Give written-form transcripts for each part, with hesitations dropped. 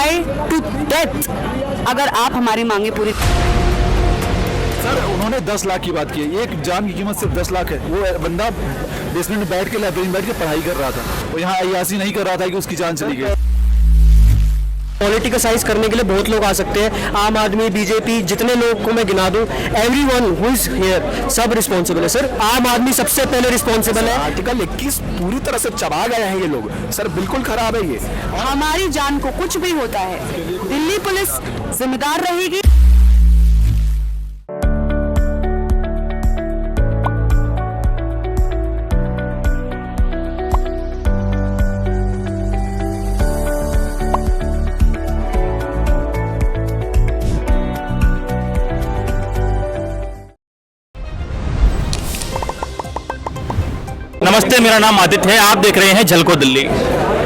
Try to death अगर आप हमारी मांगे पूरी। सर उन्होंने 10 लाख की बात की है, एक जान की कीमत सिर्फ 10 लाख है। वो बंदा बेसमेंट में बैठ के लाइब्रेरी में बैठ के पढ़ाई कर रहा था, वो यहाँ अयासी नहीं कर रहा था कि उसकी जान चली गई। पॉलिटिकसाइज करने के लिए बहुत लोग आ सकते हैं, आम आदमी, बीजेपी, जितने लोग को मैं गिना दूं, एवरीवन हु इज हियर सब रिस्पॉन्सिबल है सर। आम आदमी सबसे पहले रिस्पॉन्सिबल है। आर्टिकल 21 पूरी तरह से चबा गए हैं ये लोग सर, बिल्कुल खराब है ये। हमारी जान को कुछ भी होता है, दिल्ली पुलिस जिम्मेदार रहेगी। नमस्ते, मेरा नाम आदित्य है। आप देख रहे हैं झलको दिल्ली।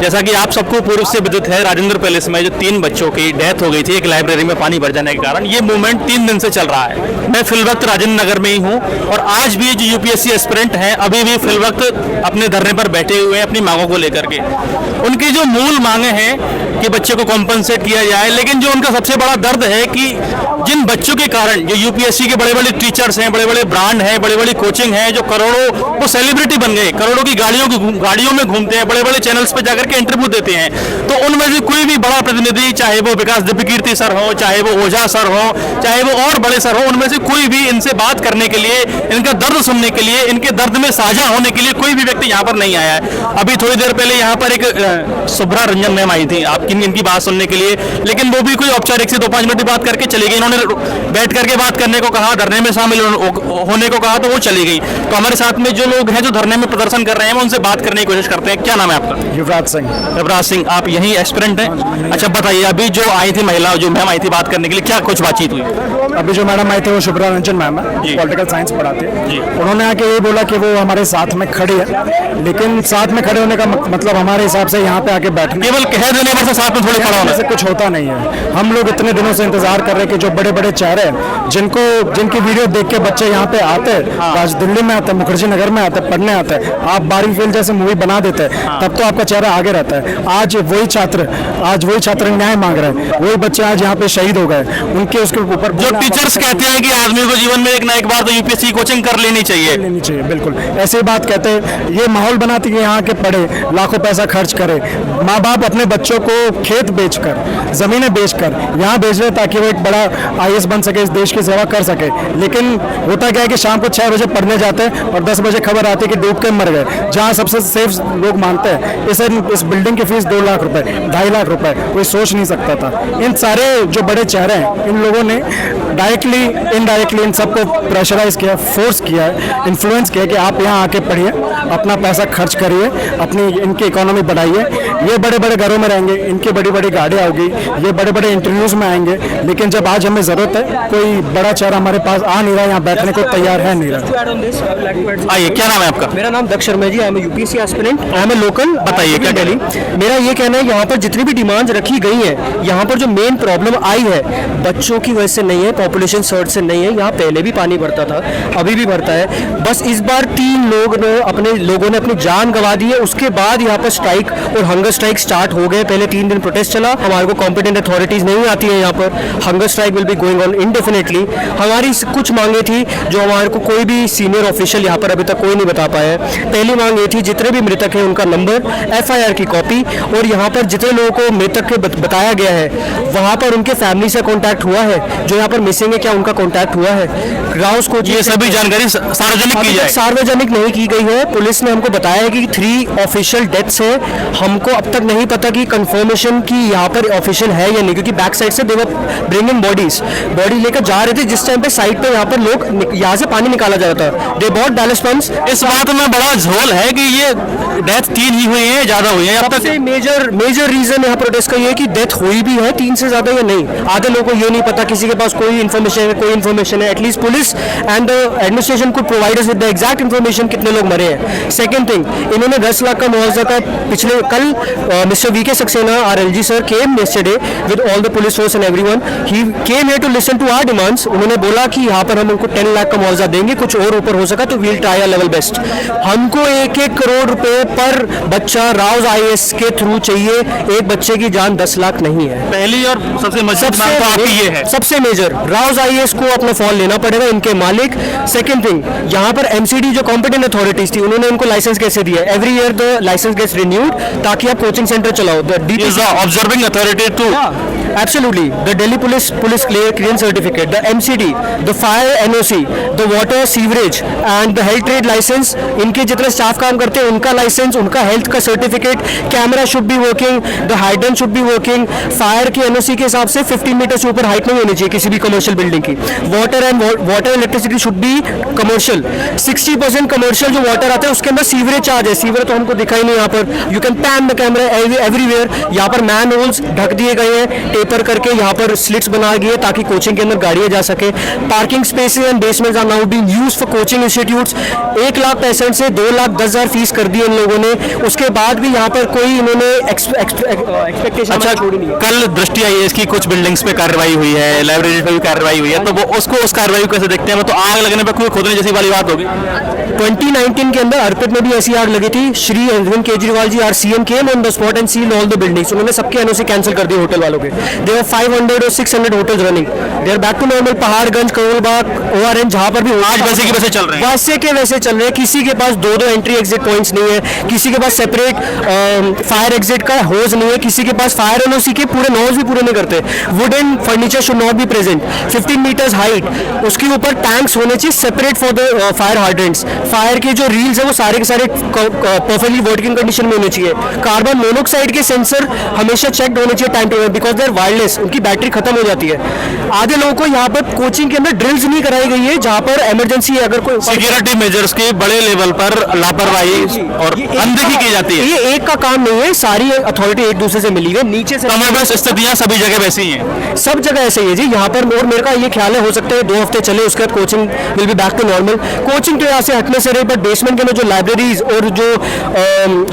जैसा कि आप सबको पूर्व से विदित है, राजेंद्र पैलेस में जो 3 बच्चों की डेथ हो गई थी एक लाइब्रेरी में पानी भर जाने के कारण, ये मूवमेंट 3 दिन से चल रहा है। मैं फिलवक्त राजेंद्र नगर में ही हूँ और आज भी जो यूपीएससी एस्पिरेंट हैं अभी भी फिलवक्त अपने धरने पर बैठे हुए हैं अपनी मांगों को लेकर के। उनकी जो मूल मांगे हैं कि बच्चे को कॉम्पनसेट किया जाए, लेकिन जो उनका सबसे बड़ा दर्द है कि जिन बच्चों के कारण जो यूपीएससी के बड़े बड़े टीचर्स हैं, बड़े बड़े ब्रांड हैं, बड़े बड़ी कोचिंग हैं, जो करोड़ों वो सेलिब्रिटी बन गए, करोड़ों की गाड़ियों में घूमते हैं, बड़े बड़े चैनल्स पर जाकर के इंटरव्यू देते हैं, तो उनमें से कोई भी बड़ा प्रतिनिधि, चाहे वो विकास दिव्यकीर्ति सर हो, चाहे वो ओझा सर हो, चाहे वो और बड़े सर हो, उनमें से कोई भी इनसे बात करने के लिए, इनका दर्द सुनने के लिए, इनके दर्द में साझा होने के लिए कोई भी व्यक्ति यहाँ पर नहीं आया है। अभी थोड़ी देर पहले यहाँ पर एक शुभ्रा रंजन मैम आई थी आपकी इनकी बात सुनने के लिए, लेकिन वो भी कोई औपचारिक से 2-5 मिनट की बात करके चली गई। इन्होंने बैठ करके बात करने को कहा, धरने में शामिल होने को कहा, तो वो चली गई। तो हमारे साथ में जो लोग हैं जो धरने में प्रदर्शन कर रहे हैं, उनसे बात करने की कोशिश करते हैं। क्या नाम है आपका? युवराज सिंह। युवराज सिंह, आप यही एस्पिरेंट हैं? अच्छा बताइए, अभी जो आई थी महिला, जो मैम आई थी बात करने के लिए, क्या कुछ बातचीत हुई? अभी जो मैडम आई थे वो शुभ्रा रंजन मैम है, पॉलिटिकल साइंस पढ़ाती है। उन्होंने आके ये बोला कि वो हमारे साथ में खड़ी है, लेकिन साथ में खड़े होने का मतलब हमारे हिसाब से यहाँ पे आके बैठने, केवल कह देने पर से साथ में थोड़ी खड़ा होने से कुछ होता नहीं है। हम लोग इतने दिनों से इंतजार कर रहे हैं कि जो बड़े बड़े चेहरे हैं, जिनकी वीडियो देख के बच्चे यहाँ पे आते हैं, आज दिल्ली में आते हैं, मुखर्जी नगर में आते हैं, पढ़ने आते हैं, आप बारी फील्ड जैसे मूवी बना देते हैं, तब तो आपका चेहरा आगे रहता है। आज वही छात्र न्याय मांग रहे हैं, वही बच्चे आज यहाँ पे शहीद हो गए। उनके उसके ऊपर जो टीचर्स कहते हैं कि आदमी को जीवन में एक ना एक बार तो यूपीएससी कोचिंग कर लेनी चाहिए, बिल्कुल ऐसी बात कहते हैं। ये माहौल बनाती है कि यहाँ के पढ़े, लाखों पैसा खर्च करे, माँ बाप अपने बच्चों को खेत बेचकर, जमीनें बेचकर यहाँ भेज रहे ताकि वो एक बड़ा आईएएस बन सके, इस देश की सेवा कर सके। लेकिन होता क्या है कि शाम को 6 बजे पढ़ने जाते हैं और 10 बजे खबर आती है कि डूब के मर गए। जहाँ सबसे सेफ लोग मानते हैं इस बिल्डिंग की फीस 2 लाख रुपए, 2.5 लाख रुपए, कोई सोच नहीं सकता था। इन सारे जो बड़े चेहरे हैं, इन लोगों ने डायरेक्टली इनडायरेक्टली इन सबको प्रेशराइज किया, फोर्स किया, इन्फ्लुएंस किया कि आप यहाँ आके पढ़िए, अपना पैसा खर्च करिए, अपनी इनकी इकोनॉमी बढ़ाइए। ये बड़े बड़े घरों में रहेंगे, इनकी बड़ी बड़ी गाड़ियाँ होगी, ये बड़े बड़े इंटरव्यूज में आएंगे, लेकिन जब आज हमें जरूरत है, कोई बड़ा चेहरा हमारे पास आ नहीं रहा, यहाँ बैठने को तैयार है नहीं रहा। आइए, क्या नाम है आपका? मेरा नाम Daksh Sharma ji, I am UPSC aspirant, I am local. बताइए क्या दिल्ली। मेरा ये कहना है यहाँ पर जितनी भी डिमांड्स रखी गई है, यहाँ पर जो मेन प्रॉब्लम आई है बच्चों की वजह से नहीं है, पॉपुलेशन सर्च से नहीं है। यहाँ पहले भी पानी भरता था, अभी भी भरता है। बस इस बार 3 लोगों ने अपनी जान गंवा दी है। उसके बाद यहाँ पर स्ट्राइक और हंगर स्ट्राइक स्टार्ट हो गए। पहले 3 दिन प्रोटेस्ट चला, हमारे को कॉम्पिटेंट अथॉरिटीज नहीं आती है यहाँ पर। Hunger strike will be going on indefinitely. हमारी कुछ मांगे थी जो हमारे को कोई भी सीनियर ऑफिशियल यहाँ पर अभी तक कोई नहीं बता पाया है। पहली मांग ये थी जितने भी मृतक हैं उनका नंबर, एफआईआर की कॉपी, और यहाँ पर जितने लोगों को मृतक के बताया गया है वहाँ पर उनके फैमिली से कॉन्टैक्ट हुआ है, जो यहाँ पर मिसिंग है क्या उनका कॉन्टैक्ट हुआ है। ग्राउंड को ये सभी जानकारी सार्वजनिक की जाए। सार्वजनिक नहीं की गई है। पुलिस ने हमको बताया है कि 3 ऑफिशियल डेथ्स है। हमको अब तक नहीं पता कि कंफर्मेशन की यहाँ पर ऑफिशियल है या नहीं, क्योंकि बैक साइड से देवर ब्रिंगिंग बॉडी लेकर जा रहे थे। जिस टाइम पे साइड पे यहाँ पर लोग यहाँ से पानी निकाला जा रहा था, दे बॉट बैलेंस पंप्स। इस बात में बड़ा झोल है कि ये डेथ 3 ही हुई है, ज्यादा हुई है। अब तक मेजर रीजन यहाँ प्रोटेस्ट का ये है कि डेथ हुई भी है 3 से ज्यादा या नहीं। आधे लोगों को ये नहीं पता, किसी के पास कोई इन्फॉर्मेशन है। At least police and the administration को provide us with the exact information कितने लोग मरे हैं। सेकंड थिंग, इन्होंने 10 लाख का मुआवजा का पिछले कल mister VK Saxena our LG sir came yesterday with all the police force and everyone. He came here to listen to our demands. उन्होंने बोला कि यहाँ पर हम उनको 10 लाख का मुआवजा देंगे, कुछ और ऊपर हो सका तो we'll try our level best. हमको 1-1 करोड़ रुपए पर बच्चा राउज IAS के थ्रू चाहिए, एक बच्चे की जान 10 लाख नहीं है. पहली और सबसे मजबूत मांग तो आपकी ये है. सबसे मेजर राउज IAS को अपना फॉल लेना पड़ेगा, इनके मालिक. सेकंड थिंग, यहाँ पर MCD जो कॉम्पिटेंट अथॉरिटीज थी उन्होंने इनको लाइसेंस कैसे दिया? Every year the licence gets renewed ताकि आप कोचिंग सेंटर चलाओ. The observing authority too. Absolutely. The Delhi police clearance certificate, the MCD, the fire NOC, the water sewerage and the health trade license. इनके जितने staff काम करते हैं उनका licence, उनका हेल्थ का certificate, camera should be working, the hydrant should be working. Fire की NOC के हिसाब से 15 मीटर से ऊपर हाइट नहीं होनी चाहिए किसी भी कमर्शियल बिल्डिंग की. Water electricity should be commercial. 60% commercial जो वाटर आता है उसके अंदर सीवरेज चार्ज है. सीवर तो हमको दिखाई नहीं यहाँ पर. You can pan the camera everywhere. यहाँ पर मैन होल्स ढक दिए गए हैं टेपर करके, यहाँ पर स्लिट्स बनाए गए ताकि कोचिंग के अंदर गाड़ियां जा सके. Parking spaces and basements are now being used for coaching institutes. 1,65,000 से 2,10,000 फीस कर दी इन लोगों ने. उसके बाद भी यहाँ पर कोई इन्होंने एक्सपेक्टेशन अच्छा, छोड़ी नहीं है. कल दृष्टि IAS की कुछ बिल्डिंग्स पे कार्रवाई हुई है, लाइब्रेरी पे भी कार्रवाई हुई है, तो वो उसको उस कार्रवाई को कैसे देखते हैं? वो तो आग लगने पे कुएं खोदने जैसी वाली बात होगी. 2019 के अंदर अर्पित में भी ऐसी आग लगी थी. Shri Arvind Kejriwal ji our CM came on the spot and sealed all the buildings. उन्होंने सबके NOC कैंसिल कर दिए होटल वालों के. देयर वर 500 और 600 hotels running. They are back to normal. Paharganj, Karol Bagh, ORN जहां पर भी आज वैसे के वैसे चल रहे हैं. वैसे के वैसे चल रहे हैं. किसी के पास 2-2 एंट्री एग्जिट पॉइंट्स नहीं है, किसी के पास सेपरेट फायर एग्जिट का होज नहीं है, किसी के पास फायर NOC के पूरे नॉर्म्स भी पूरे नहीं करते. Wooden furniture should not be present. 15 metres height, उसके ऊपर टैंक्स होने चाहिए separate for the fire hydrants. Fire के जो रील्स है वो सारे के सारे परफेक्टली वर्किंग कंडीशन में होने चाहिए. कार्बन मोनोऑक्साइड के सेंसर हमेशा चेक होने चाहिए time to time, because they are wireless. उनकी बैटरी खत्म हो जाती है. आधे लोगों को यहाँ पर कोचिंग के अंदर ड्रिल्स नहीं कराई गई है जहाँ पर इमरजेंसी है. अगर कोई सिक्योरिटी मेजर्स की बड़े लेवल पर लापरवाही और अनदेखी की जाती है. ये एक का काम नहीं है, सारी अथॉरिटी एक दूसरे से मिली है नीचे से. बस स्थितियां सभी जगह वैसी हैं. सब जगह ऐसे ही है जी. यहाँ पर और मेरे का ये ख्याल है हो सकता है 2 हफ्ते चले, उसके बाद coaching will be back to normal. Coaching तो यहाँ से हटने से रही, बट बेसमेंट के अंदर जो लाइब्रेरीज और जो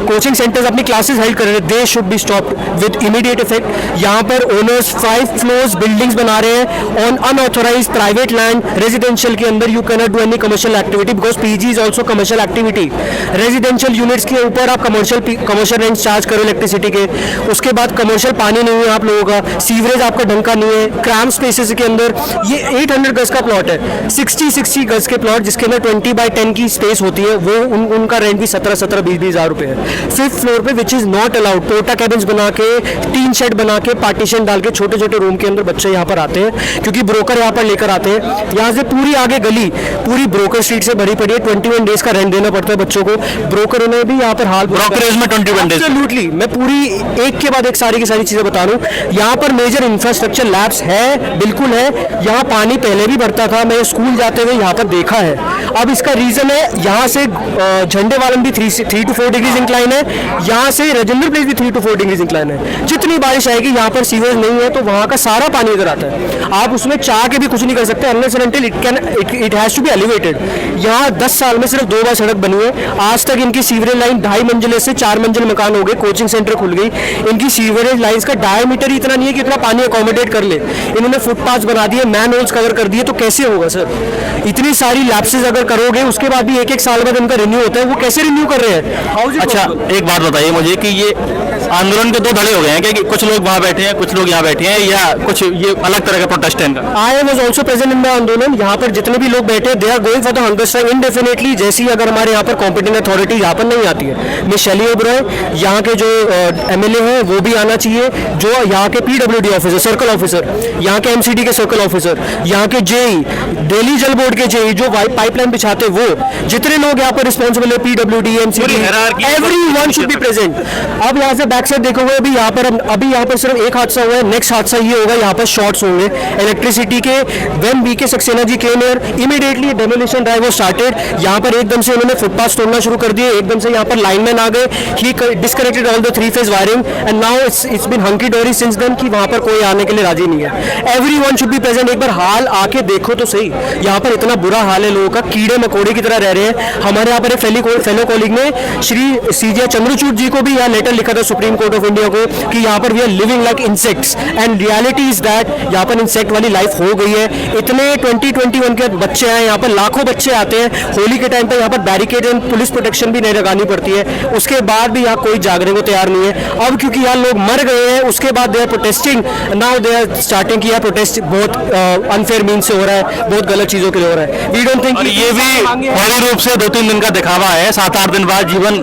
कोचिंग सेंटर्स अपनी क्लासेस हेल्ड कर रहे हैं, they should be stopped with immediate effect. यहाँ पर ओनर्स 5 फ्लोर्स बिल्डिंग्स बना रहे हैं on unauthorised private land. Residential के अंदर you can not do any commercial activity because PG is also commercial activity. Residential units के ऊपर आप कमर्शियल रेंट चार्ज करो इलेक्ट्रिसिटी के. उसके बाद कमर्शियल पानी नहीं है आप लोगों का, सीवरेज आपका ढंग का नहीं है. क्रैम स्पेसेस के अंदर ये 800 गज का प्लॉट है, 60 गज के प्लॉट जिसके अंदर 20x10 की स्पेस होती है, वो उनका रेंट भी 17-20 हज़ार रुपए है. 5th फ्लोर पे which is not allowed. पोर्टा cabins बना के, टीन शेड बना के, पार्टीशन डाल के छोटे छोटे रूम के अंदर बच्चे यहाँ पर आते हैं क्योंकि ब्रोकर यहाँ पर लेकर आते हैं. यहाँ से पूरी आगे गली पूरी ब्रोकर स्ट्रीट से भरी पड़ी है. 21 डेज का रेंट देना पड़ता है बच्चों को. ब्रोकर ने भी यहाँ पर हाल ब्रोकरेज में 21 डेज. एब्सोल्युटली. मैं पूरी एक के बाद एक सारी की सारी चीजें बता रहा हूँ. यहाँ पर मेजर इंफ्रास्ट्रक्चर लैब्स है, बिल्कुल है. यहाँ पानी पहले भी भरता था, मैं स्कूल जाते हुए यहाँ पर देखा है. अब इसका रीजन है यहाँ से झंडे वालन भी 3 to 4 डिग्रीज इंक्लाइन है, यहाँ से राजेंद्र प्लेस भी 3 to 4 डिग्रीज इंक्लाइन है. जितनी बारिश आएगी यहाँ पर सीवेज नहीं है तो वहाँ का सारा पानी इधर आता है. आप उसमें चाह के भी कुछ नहीं कर सकते unless and until it has to be elevated. यहाँ 10 साल में सिर्फ 2 बार सड़क बनी है. आज तक इनकी सीवरेज लाइन 2.5 मंजिले से 4 मंजिल मकान हो गए. कोचिंग सेंटर खुल गई. इनकी सीवरेज लाइंस का डायमीटर ही इतना नहीं है कि इतना पानी अकोमोडेट कर ले. इन्होंने फुटपाथ बना दिए, मैन होल्स कवर कर दिए, तो कैसे होगा सर? इतनी सारी लैप्सेस अगर करोगे उसके बाद भी 1-1 साल बाद इनका रिन्यू होता है, वो कैसे रिन्यू कर रहे हैं? अच्छा, एक बात बताइए मुझे कि ये आंदोलन के 2 धड़े हो गए हैं कि कुछ लोग वहाँ बैठे हैं, कुछ लोग यहाँ बैठे हैं, या कुछ ये अलग तरह का प्रोटेस्ट है इनका? I was also present in the andolan. यहाँ पर जितने भी लोग बैठे they are going for the hunger strike indefinitely. जैसे ही अगर हमारे यहाँ पर कॉम्पिटेंट अथॉरिटी यहाँ पर नहीं आती है, मिस शैली ओबरॉय यहाँ के जो MLA हैं वो भी आना चाहिए, जो यहाँ के PWD ऑफिसर, सर्कल ऑफिसर, यहाँ के MCD के सर्कल ऑफिसर, यहाँ के JE, दिल्ली जल बोर्ड के JE जो पाइपलाइन बिछाते वो, जितने लोग यहाँ पर रिस्पॉन्सिबल है, PWD, MCD, everyone should be present. अब यहाँ से बैक साइड देखोगे अभी यहाँ पर सिर्फ एक हादसा हुआ है. नेक्स्ट हादसा ये होगा, यहाँ पर शॉर्ट्स होंगे इलेक्ट्रिसिटी के. When BK Saxena ji came here, immediately demolition drive was started. यहाँ पर एकदम से उन्होंने फुटपाथ तोड़ना शुरू कर दिए. एकदम से यहाँ पर लाइनमैन आ गए. He disconnected all the 3-phase wiring and now it's been hunky dory since then कि वहाँ पर कोई आने के लिए राजी नहीं है. Everyone should be present. एक बार हाल आके देखो तो सही. यहाँ पर इतना बुरा हाल है, लोगों का कीड़े मकोड़े की तरह रह रहे हैं. हमारे यहाँ पर एक फेलो कॉलीग ने श्री CJ चंद्रचूड़ जी को भी यहाँ लेटर लिखा था supreme supreme court of India को कि यहाँ पर we are living like insects, and reality is that यहाँ पर इंसेक्ट वाली लाइफ हो गई है। इतने 2021 के बच्चे हैं यहाँ पर, लाखों बच्चे आते हैं होली के टाइम पर, यहाँ पर बैरिकेड एंड पुलिस प्रोटेक्शन भी नहीं लगानी पड़ती है, उसके बाद भी यहाँ कोई जागने को तैयार नहीं है। अब क्योंकि यहाँ लोग मर गए हैं, उसके बाद they are protesting, now they are starting कि यह प्रोटेस्ट बहुत अनफेयर मीन से हो रहा है, बहुत गलत चीजों के लिए हो रहा है। वी डोंट थिंक ये भी पूर्ण रूप से 2-3 दिन का दिखावा है, 7-8 दिन बाद जीवन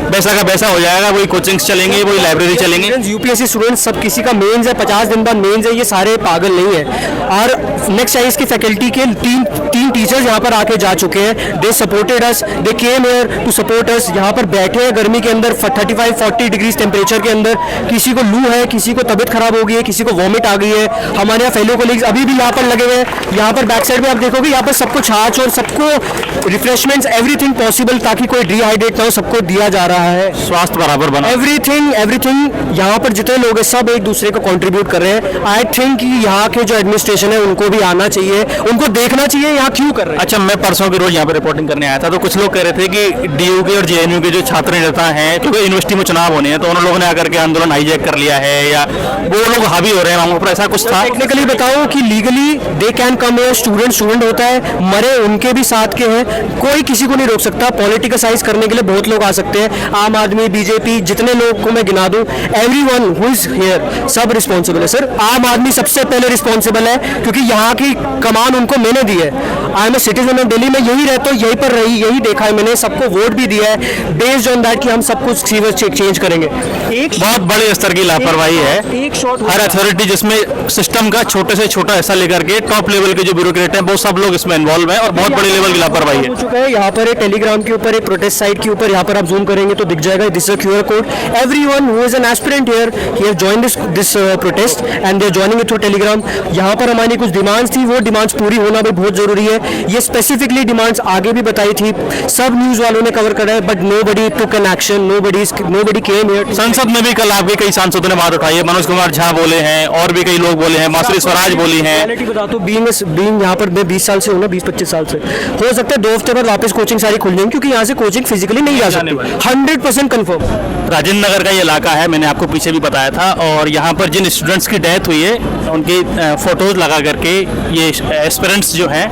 वैसा का वैसा हो जाएगा, वही कोचिंग्स चलेंगे, वही लाइब्रेरी चलेंगे। यूपीएससी स्टूडेंट्स सब किसी का मेंस है, 50 दिन बाद मेंस है, ये सारे पागल नहीं है। और नेक्स्ट आईएएस की फैकल्टी के तीन टीचर्स यहाँ पर आके जा चुके हैं, they supported us, they came here to support us. यहाँ पर बैठे हैं गर्मी के अंदर 35-40 डिग्री टेम्परेचर के अंदर, किसी को लू है, किसी को तबियत खराब हो गई है, किसी को वॉमिट आ गई है। हमारे यहाँ फेलो कोलीग्स अभी भी यहाँ पर लगे हुए हैं। यहाँ पर बैक साइड में आप देखोगे, यहाँ पर सबको छाछ और सबको रिफ्रेशमेंट्स एवरीथिंग पॉसिबल, ताकि कोई डिहाइड्रेट ना हो, सबको दिया जा रहा है। स्वास्थ्य बराबर बना, एवरीथिंग यहाँ पर जितने लोग हैं सब एक दूसरे को कंट्रीब्यूट कर रहे हैं। आई थिंक यहाँ के जो एडमिनिस्ट्रेशन है उनको भी आना चाहिए, उनको देखना चाहिए यहाँ क्यों कर रहे हैं। अच्छा, मैं परसों की रोज यहाँ पे रिपोर्टिंग करने आया था, तो कुछ लोग कह रहे थे कि डीयू के और जेएनयू के जो छात्र नेता हैं, क्योंकि यूनिवर्सिटी में चुनाव होने हैं, तो उन लोगों ने आकर के आंदोलन हाईजैक कर लिया है, या वो लोग हावी हो रहे हैं वहाँ पर, ऐसा कुछ था? टेक्निकली बताऊं कि legally they can come here, student होता है, मरे उनके भी साथ के हैं, कोई किसी को नहीं रोक सकता। पॉलिटिकसाइज करने के लिए बहुत लोग आ सकते हैं, आम आदमी, बीजेपी, जितने लोग को मैं गिना दूं, एवरीवन हु इज हियर सब रिस्पॉन्सिबल है। सर, आम आदमी सबसे पहले रिस्पॉन्सिबल है, क्योंकि यहाँ की कमान उनको मैंने दी है। I am a citizen of Delhi में, यही रहता हूँ, यहीं पर रही, यही देखा है मैंने, सबको वोट भी दिया है बेस्ड ऑन दैट कि हम सब कुछ चेंज करेंगे। एक बहुत बड़े स्तर की लापरवाही है, एक शॉट हर अथॉरिटी जिसमें सिस्टम का छोटे से छोटा हिस्सा लेकर के टॉप लेवल के जो ब्यूरोक्रेट हैं वो सब लोग इसमें इन्वॉल्व हैं, और बहुत बड़े लेवल की लापरवाही हो है। चुका है। यहाँ पर एक टेलीग्राम के ऊपर एक प्रोटेस्ट साइट के ऊपर, यहाँ पर आप जूम करेंगे तो दिख जाएगा, this is QR code. Everyone who is an aspirant here, he have joined this protest and they are joining it through Telegram. यहाँ पर हमारी कुछ डिमांड्स थी, वो डिमांड्स पूरी होना भी बहुत जरूरी है। ये स्पेसिफिकली डिमांड्स आगे भी बताई थी, सब न्यूज वालों ने कवर करा है, but nobody took an action, nobody came here. संसद में भी कल आपके कई सांसदों ने बात उठाई है, मनोज कुमार झा बोले हैं, और भी कई लोग बोले हैं, मासुरी स्वराज बोली हैं। रियलिटी बता दो, बीइंग यहाँ पर मैं 20 साल से हूँ ना, 20-25 साल से, हो सकता है 2 हफ्ते बाद वापस कोचिंग सारी खुल जाएंगी, क्योंकि यहाँ से कोचिंग फिजिकली नहीं जा सकती, 100% कंफर्म। राजेंद्र नगर का ये इलाका है, मैंने आपको पीछे भी बताया था, और यहाँ पर जिन स्टूडेंट्स की डेथ हुई है उनकी फोटोज लगा करके ये एस्पिरेंट्स जो हैं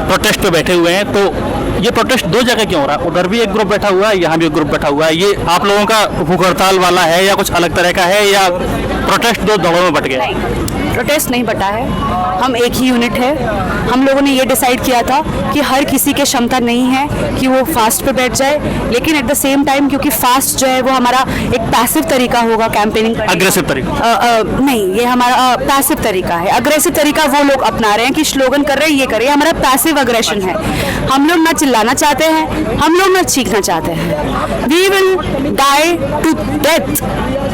प्रोटेस्ट पे बैठे हुए हैं। तो ये प्रोटेस्ट 2 जगह क्यों हो रहा है? उधर भी एक ग्रुप बैठा हुआ है, यहाँ भी एक ग्रुप बैठा हुआ है। ये आप लोगों का भूख हड़ताल वाला है, या कुछ अलग तरह का है, या प्रोटेस्ट 2 दौड़ों में बट गया? प्रोटेस्ट नहीं बटा है, हम एक ही यूनिट है। हम लोगों ने ये डिसाइड किया था कि हर किसी की क्षमता नहीं है कि वो फास्ट पे बैठ जाए, लेकिन एट द सेम टाइम क्योंकि फास्ट जो है वो हमारा एक पैसिव तरीका होगा कैंपेनिंग का, अग्रेसिव तरीका नहीं, ये हमारा पैसिव तरीका है। अग्रेसिव तरीका वो लोग अपना रहे हैं कि स्लोगन कर रहे हैं, ये कर रहे हैं, हमारा पैसिव अग्रेशन है। हम लोग ना चिल्लाना चाहते हैं, हम लोग ना चीखना चाहते हैं। We will die to death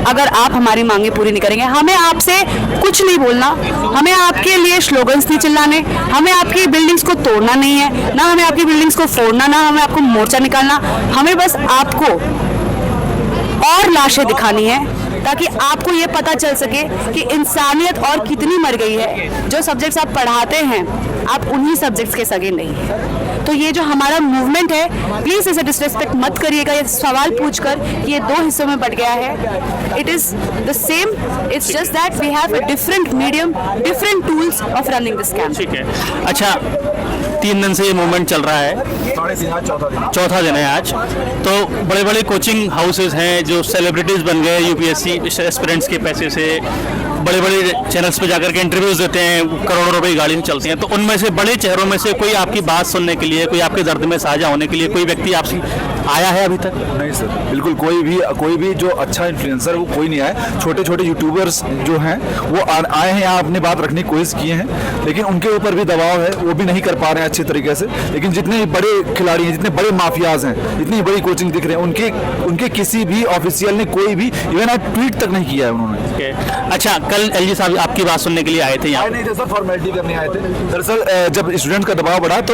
अगर आप हमारी मांगे पूरी नहीं करेंगे। हमें आपसे कुछ नहीं बोलना, हमें आपके लिए स्लोगन्स नहीं चिल्लाने, हमें आपकी बिल्डिंग्स को तोड़ना नहीं है, ना हमें आपकी बिल्डिंग्स को फोड़ना, ना हमें आपको मोर्चा निकालना। हमें बस आपको और लाशें दिखानी है, ताकि आपको ये पता चल सके कि इंसानियत और कितनी मर गई है। जो सब्जेक्ट्स आप पढ़ाते हैं, आप उन्हीं सब्जेक्ट्स के सगे नहीं हैं। तो ये जो हमारा मूवमेंट है, प्लीज इसे डिसरिस्पेक्ट मत करिएगा ये सवाल पूछकर कि ये 2 हिस्सों में बट गया है। It is the same, it's just that we have a different medium, different tools of running this camp. ठीक है। अच्छा, 3 दिन से ये मूवमेंट चल रहा है, चौथा दिन है आज। तो बड़े बड़े कोचिंग हाउसेज हैं जो सेलिब्रिटीज बन गए यूपीएससी एस्पिरेंट्स के पैसे से, बड़े बड़े चैनल्स पे जाकर के इंटरव्यूज देते हैं, करोड़ों रुपए की गाड़ी में चलती हैं। तो उनमें से बड़े चेहरों में से कोई आपकी बात सुनने के लिए, कोई आपके दर्द में साझा होने के लिए कोई व्यक्ति आपसे आया है अभी तक? नहीं सर, बिल्कुल कोई भी जो अच्छा इन्फ्लुएंसर वो कोई नहीं आया। छोटे छोटे यूट्यूबर्स जो हैं वो आए हैं यहाँ, अपनी बात रखने की कोशिश किए हैं, लेकिन उनके ऊपर भी दबाव है, वो भी नहीं कर पा रहे हैं अच्छे तरीके से। लेकिन जितने बड़े खिलाड़ी हैं, जितने बड़े माफियाज हैं, जितनी बड़ी कोचिंग दिख रहे हैं, उनके किसी भी ऑफिशियल ने कोई भी इवन आज ट्वीट तक नहीं किया है उन्होंने। अच्छा, कल एलजी साहब आपकी बात सुनने के लिए आए थे यहाँ? नहीं थे सर, फॉर्मेलिटी करने आए थे। दरअसल जब स्टूडेंट का दबाव बढ़ा तो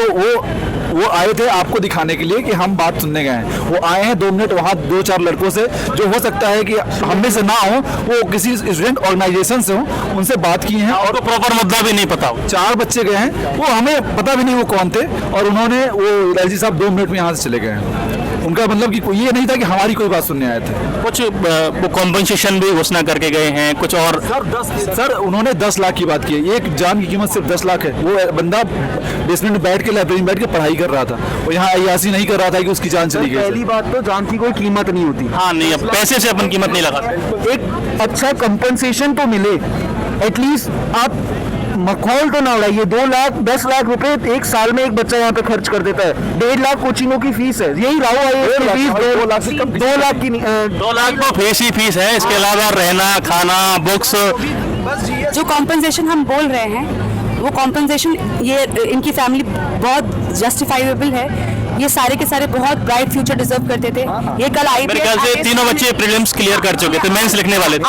वो आए थे आपको दिखाने के लिए कि हम बात सुनने गए हैं। वो आए हैं 2 मिनट वहाँ 2-4 लड़कों से, जो हो सकता है कि हम में से ना हो, वो किसी स्टूडेंट ऑर्गेनाइजेशन से हो, उनसे बात की हैं। और तो प्रॉपर मुद्दा भी नहीं पता हो। 4 बच्चे गए हैं, वो हमें पता भी नहीं वो कौन थे, और उन्होंने वो एलजी साहब 2 मिनट में यहाँ से चले गए हैं। उनका मतलब कि ये नहीं था कि हमारी कोई बात सुनने आए थे। कुछ वो कॉम्पनसेशन भी घोषणा करके गए हैं, कुछ और सर उन्होंने 10 लाख की बात की है। एक जान की कीमत सिर्फ 10 लाख है। वो बंदा बेसमेंट में बैठ के, लाइब्रेरी में बैठ के पढ़ाई कर रहा था, और यहाँ अय्यासी नहीं कर रहा था कि उसकी जान चली गई। पहली बात तो जान की कोई कीमत नहीं होती। हाँ नहीं, अब पैसे से अपन कीमत नहीं लगाते। एक अच्छा कंपनसेशन तो मिले, एटलीस्ट आप मखौल तो ना उड़ाइए। 2 लाख 10 लाख रुपए एक साल में एक बच्चा यहाँ पे खर्च कर देता है। 1.5 लाख कोचिंगों की फीस है, यही राव आई की फीस 2 लाख से कम, 2 लाख की 2 लाख तो फीस ही फीस है, इसके अलावा रहना खाना बुक्स। जो कॉम्पनसेशन हम बोल रहे हैं वो कॉम्पनसेशन ये इनकी फैमिली बहुत जस्टिफाइबल है। ये सारे के सारे बहुत ब्राइट फ्यूचर डिजर्व करते थे। ये कल मेरे ख्याल से तीनों बच्चे प्रीलिम्स क्लियर कर चुके थे, मेंस लिखने वाले थे।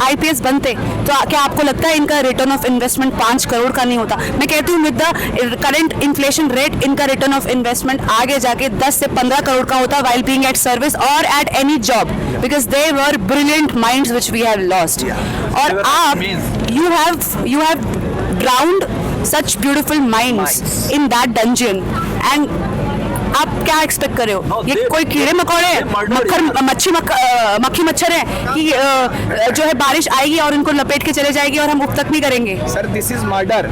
IAS बनते तो क्या आपको लगता है इनका रिटर्न ऑफ इन्वेस्टमेंट 5 करोड़ का नहीं होता? मैं कहती हूँ with the current inflation rate इनका रिटर्न ऑफ इन्वेस्टमेंट आगे जाके 10 से 15 करोड़ का होता, while being at service or at any job, because they were brilliant minds which we have lost. और आप you have drowned such beautiful minds in that dungeon, and आप क्या एक्सपेक्ट कर रहे हो? ये कोई कीड़े मकोड़े मक्खी मच्छर है कि जो है बारिश आएगी और इनको लपेट के चले जाएगी और हम अब तक नहीं करेंगे? Sir this is murder,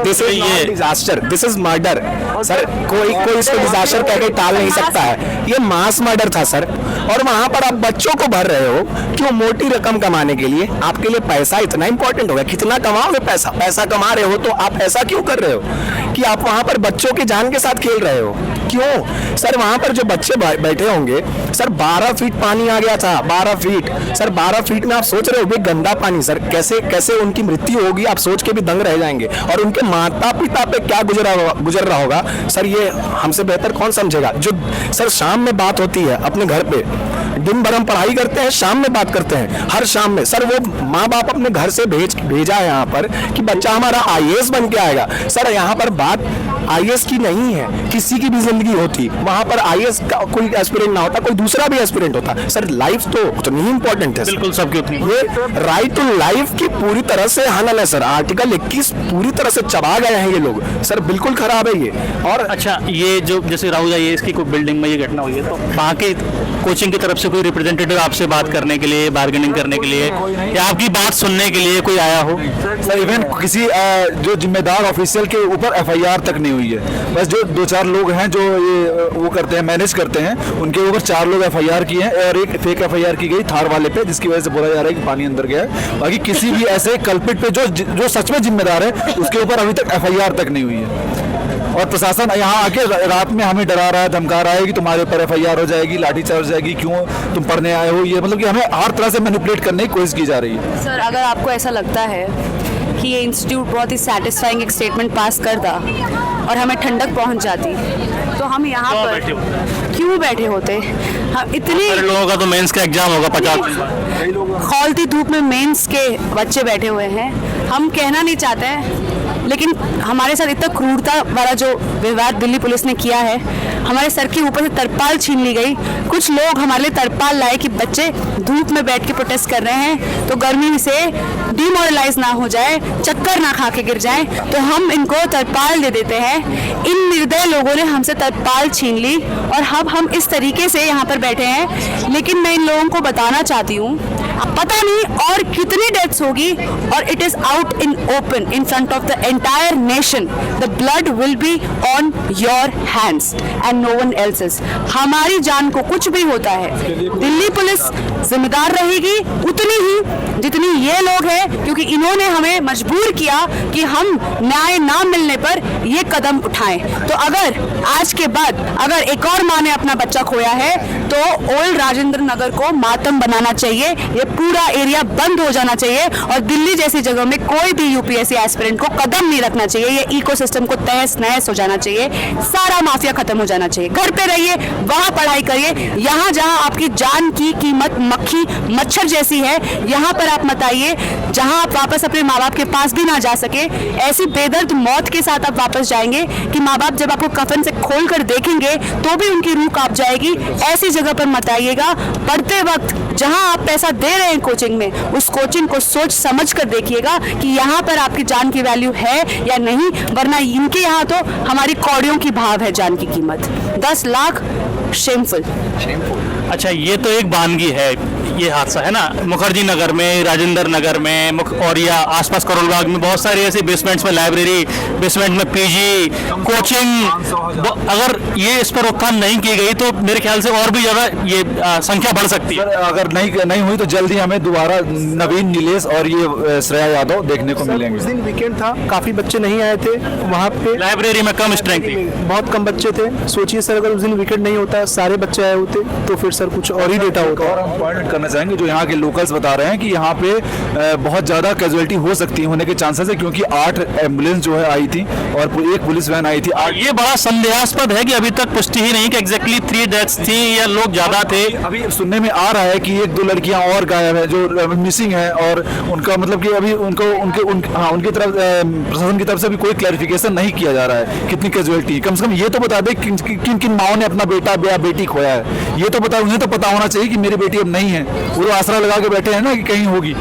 this is not disaster, this is murder. Sir कोई इसको डिजास्टर कह के टाल नहीं सकता है। ये मास मर्डर था सर। और वहां पर आप बच्चों को भर रहे हो क्यों? मोटी रकम कमाने के लिए। आपके लिए पैसा इतना इंपॉर्टेंट हो गया? कितना कमाओगे पैसा कमा रहे हो तो आप ऐसा क्यों कर रहे हो कि आप वहां पर बच्चों की जान के साथ खेल रहे हो? क्यों सर? वहां पर जो बच्चे बैठे होंगे सर, 12 फीट पानी आ गया था, 12 फीट। सर 12 फीट में आप सोच रहे हो गंदा पानी सर, कैसे उनकी मृत्यु होगी आप सोच के भी दंग रह जाएंगे। और उनके माता पिता पे क्या गुजर रहा होगा सर, ये हमसे बेहतर कौन समझेगा। जो सर शाम में बात होती है अपने घर पे, दिन भर हम पढ़ाई करते हैं, शाम में बात करते हैं, हर शाम में सर वो माँ बाप अपने घर से भेजा है यहाँ पर कि बच्चा हमारा IAS बन के आएगा। सर यहाँ पर बात IAS की नहीं है, किसी की भी जिंदगी होती वहां पर IAS का कोई एस्पिरेंट ना होता, कोई दूसरा भी एस्पिरेंट होता। सर लाइफ तो उतनी इंपॉर्टेंट है। बिल्कुल सबकी उतनी। ये राइट टू लाइफ की पूरी तरह से हनन है सर। आर्टिकल 21 पूरी तरह से चबा गए हैं ये लोग सर, बिल्कुल खराब है ये। और अच्छा, ये जो जैसे राहुल IAS की कोई बिल्डिंग में ये घटना हुई है, तो वहाँ के कोचिंग की तरफ से कोई रिप्रेजेंटेटिव आपसे बात करने के लिए, बार्गेनिंग करने के लिए या आपकी बात सुनने के लिए कोई आया हो? सर इवन किसी जो जिम्मेदार ऑफिशियल के ऊपर FIR तक नहीं हुई है। बस जो 2-4 लोग हैं जो ये वो करते हैं, मैनेज करते हैं, उनके ऊपर 4 लोग FIR किए हैं और एक फेक FIR की गई थार वाले पे, जिसकी वजह से बोला जा रहा है कि पानी अंदर गया है। बाकी किसी भी ऐसे कल्पिट पे जो सच में जिम्मेदार है उसके ऊपर अभी तक FIR तक नहीं हुई है। और प्रशासन यहाँ आके रात में हमें डरा रहा है, धमका रहा है कि तुम्हारे ऊपर FIR हो जाएगी, लाठीचार्ज हो जाएगी, क्यों तुम पढ़ने आए हो। ये मतलब कि हमें हर तरह से मैनिपुलेट करने की कोशिश की जा रही है। सर अगर आपको ऐसा लगता है कि ये इंस्टीट्यूट बहुत ही सेटिस्फाइंग एक स्टेटमेंट पास करता और हमें ठंडक पहुंच जाती, तो हम यहाँ पर क्यों बैठे होते? हम इतनी लोगों का तो मेंस का एग्जाम होगा 50 खौलती धूप में मेंस के बच्चे बैठे हुए हैं। हम कहना नहीं चाहते हैं, लेकिन हमारे साथ इतना क्रूरता वाला जो व्यवहार दिल्ली पुलिस ने किया है, हमारे सर के ऊपर से तरपाल छीन ली गई। कुछ लोग हमारे लिए तरपाल लाए कि बच्चे धूप में बैठ के प्रोटेस्ट कर रहे हैं तो गर्मी से डिमोरलाइज ना हो जाए, चक्कर ना खा के गिर जाए, तो हम इनको तरपाल दे देते हैं। इन निर्दय लोगों ने हमसे तरपाल छीन ली और अब हम इस तरीके से यहाँ पर बैठे हैं। लेकिन मैं इन लोगों को बताना चाहती हूँ, पता नहीं और कितनी डेथ्स होगी, और it is out in open in front of the entire nation. The blood will be on your hands and no one else's. हमारी जान को कुछ भी होता है, दिल्ली पुलिस जिम्मेदार रहेगी उतनी ही जितनी ये लोग हैं, क्योंकि इन्होंने हमें मजबूर किया कि हम न्याय ना मिलने पर ये कदम उठाएं। तो अगर आज के बाद अगर एक और माँ ने अपना बच्चा खोया है तो ओल्ड राजेंद्र नगर को मातम बनाना चाहिए, ये पूरा एरिया बंद हो जाना चाहिए और दिल्ली जैसी जगह में कोई भी UPSC एस्पिरेंट को कदम नहीं रखना चाहिए। ये इकोसिस्टम को तहस नहस हो जाना चाहिए, सारा माफिया खत्म हो जाना चाहिए। घर पे रहिए, वहां पढ़ाई करिए, यहाँ जहाँ आपकी जान की कीमत मक्खी मच्छर जैसी है यहाँ पर आप मत आइए। जहाँ आप वापस अपने माँ बाप के पास भी ना जा सके, ऐसी बेदर्द मौत के साथ आप वापस जाएंगे कि माँ बाप जब आपको कफन से खोल कर देखेंगे तो भी उनकी रूह कांप जाएगी। ऐसी जगह पर मत आइएगा। पढ़ते वक्त जहां आप पैसा दे रहे हैं कोचिंग में, उस कोचिंग को सोच समझ कर देखिएगा कि यहाँ पर आपकी जान की वैल्यू है या नहीं, वरना इनके यहाँ तो हमारी कौड़ियों की भाव है जान की कीमत। 10 लाख शेमफुल। अच्छा, ये तो एक वानगी है, ये हादसा है ना, मुखर्जी नगर में, राजेंद्र नगर में और या आसपास करोल बाग में बहुत सारे ऐसे बेसमेंट्स में लाइब्रेरी, बेसमेंट में पीजी, कोचिंग, अगर ये इस पर रोकथाम नहीं की गई तो मेरे ख्याल से और भी ज़्यादा ये संख्या बढ़ सकती है। सर, अगर नहीं हुई तो जल्दी हमें दोबारा नवीन, नीलेश और ये श्रेया यादव देखने को मिलेंगे। उस दिन वीकेंड था, काफी बच्चे नहीं आए थे वहाँ पे, लाइब्रेरी में कम स्ट्रेंथ थी, बहुत कम बच्चे थे। सोचिए सर, अगर उस दिन वीकेंड नहीं होता, सारे बच्चे आए होते तो फिर सर कुछ और ही डेटा होता। और हम पॉइंट करना चाहेंगे, जो यहाँ के लोकल्स बता रहे हैं कि यहाँ पे बहुत ज़्यादा कैजुअलिटी हो सकती है, होने के चांसेस है, क्योंकि 8 एम्बुलेंस जो है आई थी और 1 पुलिस वैन आई थी। ये बड़ा संदेहास्पद है कि अभी तक पुष्टि ही नहीं कि एग्जैक्टली 3 डेथ्स थी या लोग ज़्यादा थे। अभी सुनने में आ रहा है कि 1-2 लड़कियां और गायब है, जो मिसिंग है, और उनका मतलब कि अभी उनकी तरफ प्रशासन की तरफ से भी कोई क्लैरिफिकेशन नहीं किया जा रहा है कितनी कैजुअलिटी। कम से कम ये तो बता दे किन किन माओ ने अपना बेटा या बेटी खोया है, ये तो बता, उन्हें तो पता होना चाहिए कि मेरी बेटी अब नहीं है। वो तो आसरा लगा के बैठे हैं ना कि कहीं होगी,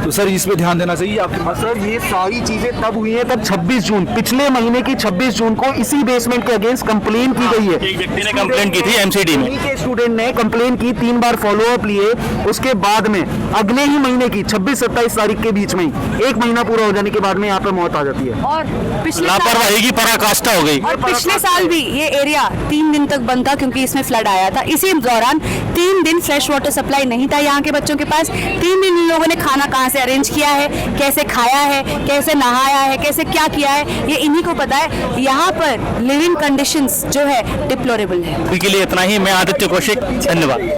तो सर इस पे ध्यान देना चाहिए आपके पास। सर ये सारी चीजें तब हुई हैं, तब 26 जून, पिछले महीने की 26 जून को इसी बेसमेंट के अगेंस्ट कंप्लेन की गई है। एक व्यक्ति ने कंप्लेंट की थी एमसीडी में, के स्टूडेंट ने कंप्लेन की, 3 बार फॉलोअप लिए, उसके बाद में अगले ही महीने की 26-27 तारीख के बीच में 1 महीना पूरा हो जाने के बाद में यहाँ पे मौत आ जाती है। और पिछले लापरवाही की पराकाष्ठा हो गई। और पिछले साल भी ये एरिया 3 दिन तक बंद था क्योंकि इसमें फ्लड आया था। इसी दौरान 3 दिन फ्रेश वाटर सप्लाई नहीं था यहाँ के बच्चों के पास। 3 दिन इन लोगों ने खाना कहाँ से अरेंज किया है, कैसे खाया है, कैसे नहाया है, कैसे क्या किया है, ये इन्हीं को पता है। यहाँ पर लिविंग कंडीशंस जो है डिप्लोरेबल है। अभी के लिए इतना ही। मैं आदित्य कौशिक, धन्यवाद।